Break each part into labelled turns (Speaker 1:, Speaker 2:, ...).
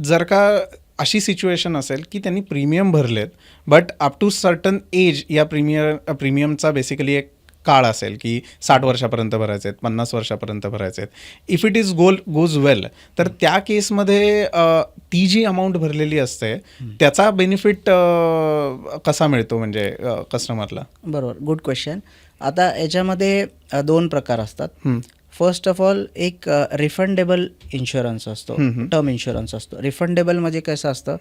Speaker 1: जर का अशी सिच्युएशन असेल की त्यांनी प्रीमियम भरलेत but up to certain age या प्रीमियमचा बेसिकली एक काळ असेल की 60 वर्षापर्यंत भरायचे आहेत, 50 वर्षापर्यंत भरायचे आहेत, इफ इट इज गोज वेल, तर त्या केसमध्ये ती जी अमाऊंट भरलेली असते त्याचा बेनिफिट कसा मिळतो म्हणजे कस्टमरला?
Speaker 2: बरोबर, गुड क्वेश्चन. आता याच्यामध्ये दोन प्रकार असतात. फर्स्ट ऑफ ऑल एक रिफंडेबल इन्शुरन्स असतो, टर्म इन्शुरन्स असतो. रिफंडेबल म्हणजे कसं असतं,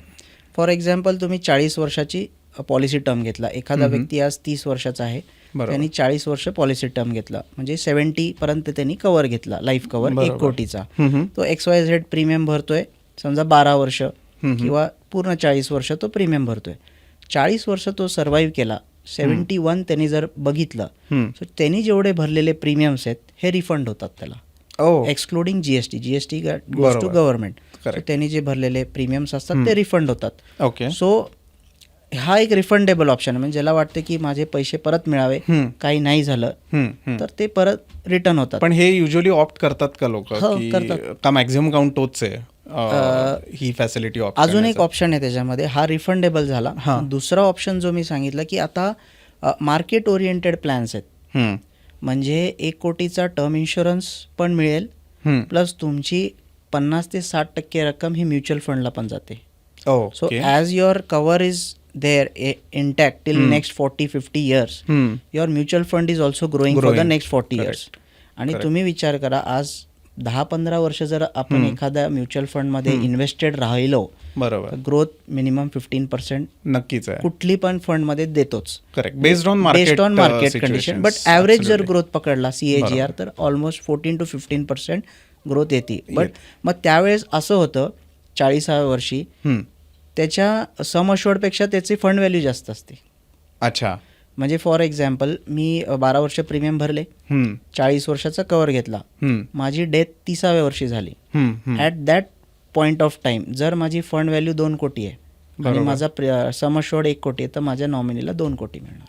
Speaker 2: फॉर एक्झाम्पल तुम्ही 40 वर्षाची पॉलिसी टर्म घेतला. एखादा व्यक्ती आज 30 वर्षाचा आहे, त्यांनी 40 वर्ष पॉलिसी टर्म घेतला म्हणजे 70पर्यंत त्यांनी कव्हर घेतला, लाईफ कव्हर 1 कोटीचा. तो XYZ प्रीमियम भरतोय, समजा 12 वर्ष किंवा पूर्ण 40 वर्ष तो प्रीमियम भरतोय. 40 वर्ष तो सर्व्हाइव्ह केला, 71 त्यांनी जर बघितलं, सो त्यांनी जेवढे भरलेले प्रीमियम्स आहेत हे रिफंड होतात त्याला, excluding GST goes to government. त्यांनी जे भरलेले प्रीमियम्स असतात ते रिफंड होतात.
Speaker 1: ओके.
Speaker 2: सो हा एक रिफंडेबल ऑप्शन आहे. म्हणजे ज्याला वाटतं की माझे पैसे परत मिळावे, काही नाही झालं तर ते परत रिटर्न होतात.
Speaker 1: पण हे युजली ऑप्ट करतात का लोक?
Speaker 2: करतात.
Speaker 1: का मॅक्झिमम काउंट तोच आहे ही फॅसिलिटी ऑप्ट?
Speaker 2: अजून एक ऑप्शन आहे त्याच्यामध्ये, हा रिफंडेबल झाला. दुसरा ऑप्शन जो मी सांगितलं की आता मार्केट ओरिएंटेड प्लॅन्स आहेत, म्हणजे 1 कोटीचा टर्म इन्शुरन्स पण मिळेल, प्लस तुमची 50 ते 60% रक्कम ही म्युच्युअल फंडला पण जाते. So as your cover is there intact till next 40-50 years, your mutual fund is also growing for the next 40 years. आणि तुम्ही विचार करा, आज 10-15 वर्ष जर आपण एखाद्या म्युच्युअल फंडमध्ये इन्व्हेस्टेड राहिलो, बरोबर, ग्रोथ मिनिमम 15%
Speaker 1: नक्कीच आहे,
Speaker 2: कुठली पण फंडमध्ये देतोच.
Speaker 1: Correct, based on
Speaker 2: market condition. But average जर ग्रोथ पकडला CAGR तर ऑलमोस्ट 14 to 15% ग्रोथ येते. बट मग त्यावेळेस असं होतं 40व्या वर्षी त्याच्या सम अश्युअर्डपेक्षा त्याची फंड व्हॅल्यू जास्त असते.
Speaker 1: अच्छा.
Speaker 2: म्हणजे फॉर एक्झाम्पल मी 12 वर्ष प्रीमियम भरले, 40 वर्षाचा कव्हर घेतला, माझी डेथ 30व्या वर्षी झाली. At that point of time जर माझी फंड व्हॅल्यू 2 कोटी आहे आणि माझा सम अश्युअर्ड 1 कोटी आहे, तर माझ्या नॉमिनीला 2 कोटी मिळणार.